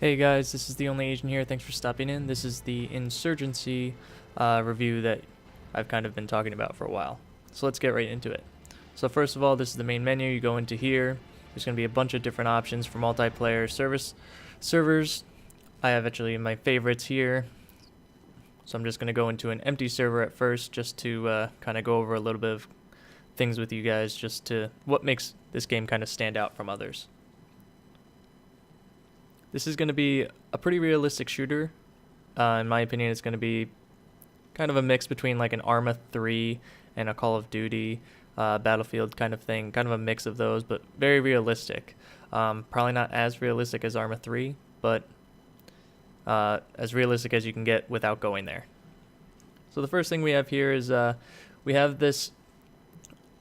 Hey guys, this is the OnlyAzN here. Thanks for stopping in. This is the Insurgency review that I've kind of been talking about for a while. So let's get right into it. So first of all, this is the main menu. You go into here. There's going to be a bunch of different options for multiplayer servers. I have actually my favorites here. So I'm just going to go into an empty server at first just to kind of go over a little bit of things with you guys, just to what makes this game kind of stand out from others. This is going to be a pretty realistic shooter. In my opinion, it's going to be kind of a mix between like an Arma 3 and a Call of Duty, Battlefield kind of thing. Kind of a mix of those, but very realistic. Probably not as realistic as Arma 3, but as realistic as you can get without going there. So the first thing we have here is we have this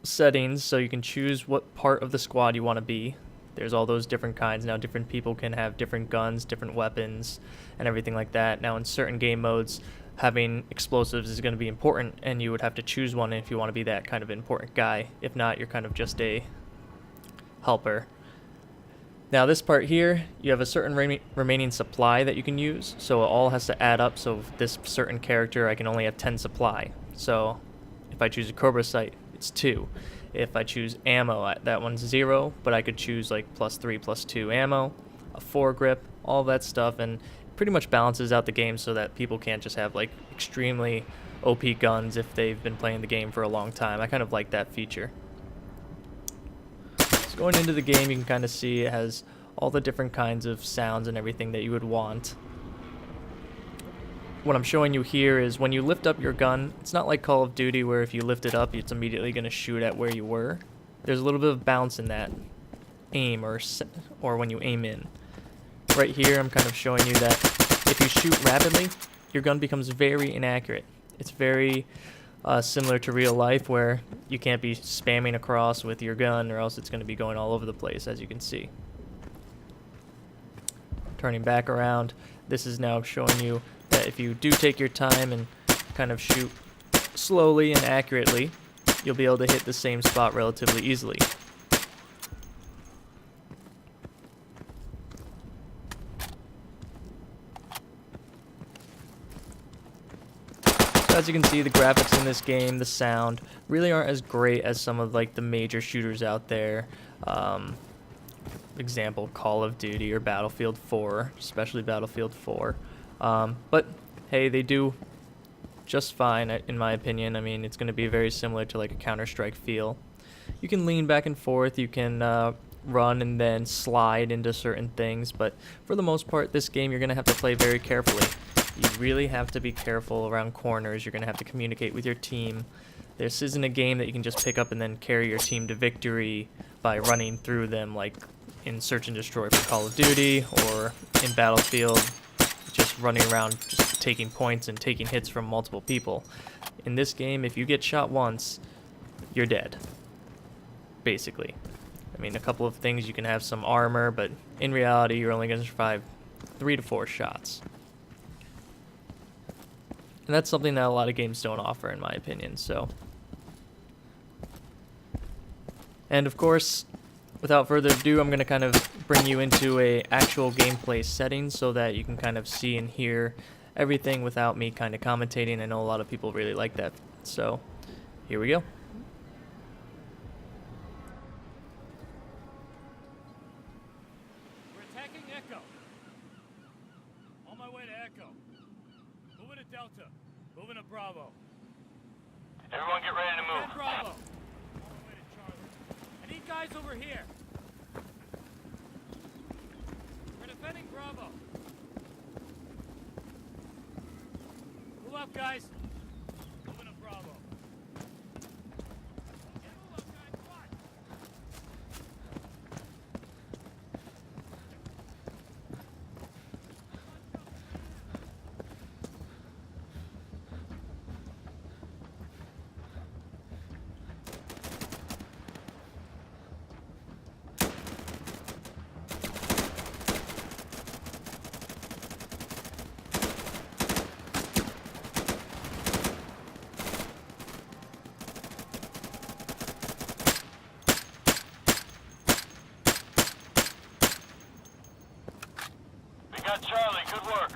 settings, so you can choose what part of the squad you want to be. There's all those different kinds. Now different people can have different guns, different weapons, and everything like that. Now in certain game modes, having explosives is going to be important, and you would have to choose one if you want to be that kind of important guy. If not, you're kind of just a helper. Now this part here, you have a certain remaining supply that you can use, so it all has to add up. So this certain character, I can only have 10 supply. So if I choose a Cobra sight, it's 2. If I choose ammo, that one's 0, but I could choose like +3, +2 ammo, a foregrip, all that stuff, and pretty much balances out the game so that people can't just have like extremely OP guns if they've been playing the game for a long time. I kind of like that feature. So going into the game, you can kind of see it has all the different kinds of sounds and everything that you would want. What I'm showing you here is when you lift up your gun, it's not like Call of Duty where if you lift it up, it's immediately going to shoot at where you were. There's a little bit of bounce in that aim or when you aim in. Right here, I'm kind of showing you that if you shoot rapidly, your gun becomes very inaccurate. It's very similar to real life where you can't be spamming across with your gun or else it's going to be going all over the place, as you can see. Turning back around, this is now showing you that if you do take your time and kind of shoot slowly and accurately, you'll be able to hit the same spot relatively easily. So as you can see, the graphics in this game, the sound, really aren't as great as some of like the major shooters out there. Example, Call of Duty or Battlefield 4, especially Battlefield 4. But hey, they do just fine in my opinion. I mean, it's going to be very similar to like a Counter-Strike feel. You can lean back and forth, you can run and then slide into certain things, but for the most part, this game you're going to have to play very carefully. You really have to be careful around corners. You're going to have to communicate with your team. This isn't a game that you can just pick up and then carry your team to victory by running through them like in Search and Destroy for Call of Duty or in Battlefield, just running around just taking points and taking hits from multiple people. In this game, if you get shot once, you're dead, basically. I mean, a couple of things, you can have some armor, but in reality, you're only going to survive 3 to 4 shots. And that's something that a lot of games don't offer, in my opinion. So, and of course, without further ado, I'm going to kind of bring you into a actual gameplay setting so that you can kind of see and hear everything without me kind of commentating. I know a lot of people really like that. So, here we go. We're attacking Echo. On my way to Echo. Moving to Delta. Moving to Bravo. Everyone get ready to move. And Bravo. On my way to Charlie. I need guys over here. We're defending Bravo. Move up, guys. Moving to Bravo. Yeah, move up, guys. Come on. Good work.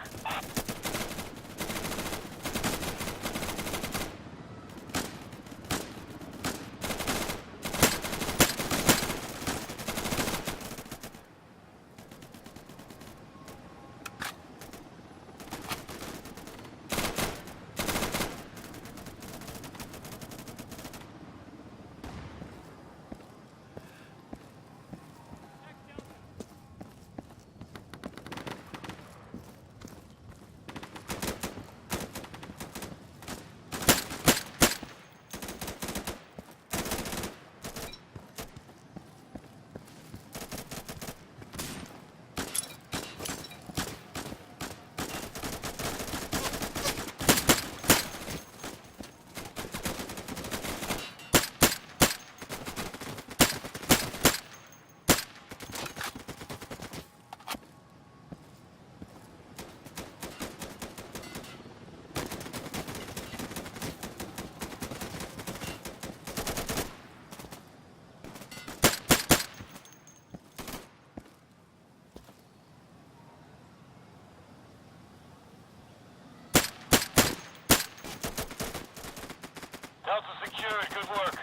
Delta secured. Good work.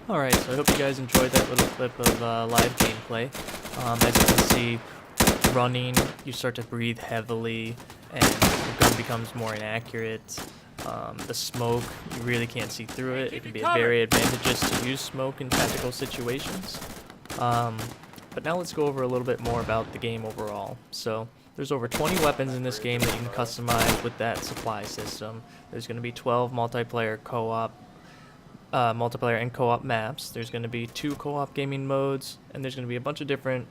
Alright, so I hope you guys enjoyed that little clip of live gameplay. As you can see, running, you start to breathe heavily, and the gun becomes more inaccurate. The smoke, you really can't see through it. It can be very advantageous to use smoke in tactical situations. But now let's go over a little bit more about the game overall. So there's over 20 weapons in this game that you can customize with that supply system. There's going to be 12 multiplayer and co-op maps. There's going to be 2 co-op gaming modes, and there's going to be a bunch of different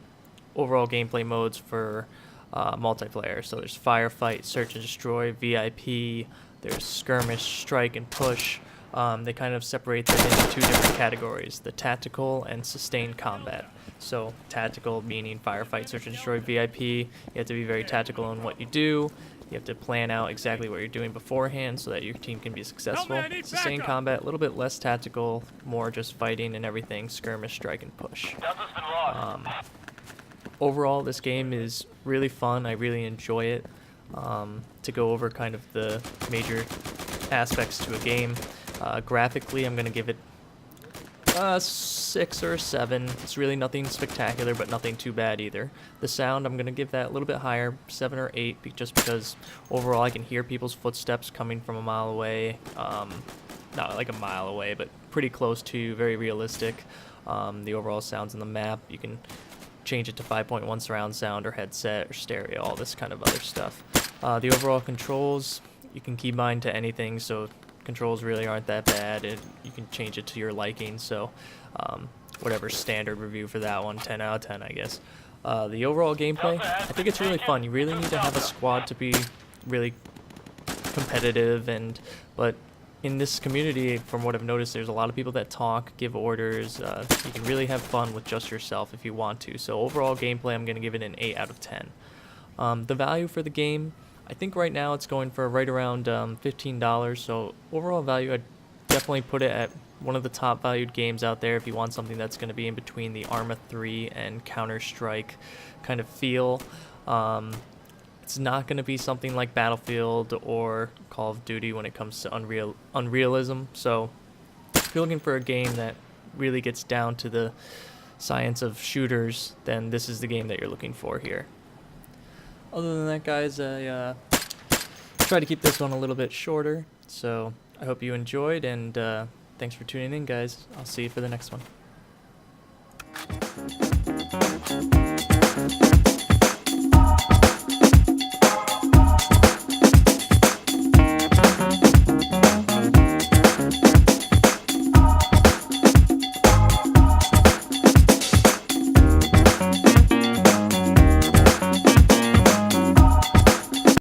overall gameplay modes for multiplayer. So there's firefight, search and destroy, VIP, there's skirmish, strike, and push. They kind of separate them into 2 different categories, the tactical and sustained combat. So tactical meaning firefight, search and destroy, VIP. You have to be very tactical in what you do. You have to plan out exactly what you're doing beforehand so that your team can be successful. Sustained combat, a little bit less tactical, more just fighting and everything, skirmish, strike, and push. Delta's been lost. Overall, this game is really fun. I really enjoy it. To go over kind of the major aspects to a game. Graphically, I'm going to give it 6 or 7. It's really nothing spectacular, but nothing too bad either. The sound, I'm going to give that a little bit higher, 7 or 8, just because overall I can hear people's footsteps coming from a mile away. Not like a mile away, but pretty close to, very realistic. The overall sounds in the map, you can change it to 5.1 surround sound or headset or stereo, all this kind of other stuff. The overall controls, you can keybind to anything, so controls really aren't that bad, and you can change it to your liking, so whatever standard review for that one, 10 out of 10 I guess. The overall gameplay, I think it's really fun. You really need to have a squad to be really competitive, but in this community, from what I've noticed, there's a lot of people that talk, give orders. You can really have fun with just yourself if you want to. So overall gameplay, I'm going to give it an 8 out of 10. The value for the game, I think right now it's going for right around $15. So overall value, I'd definitely put it at one of the top valued games out there if you want something that's going to be in between the Arma 3 and Counter-Strike kind of feel. It's not going to be something like Battlefield or Call of Duty when it comes to unrealism. So if you're looking for a game that really gets down to the science of shooters, then this is the game that you're looking for here. Other than that, guys, I try to keep this one a little bit shorter. So I hope you enjoyed, and thanks for tuning in, guys. I'll see you for the next one.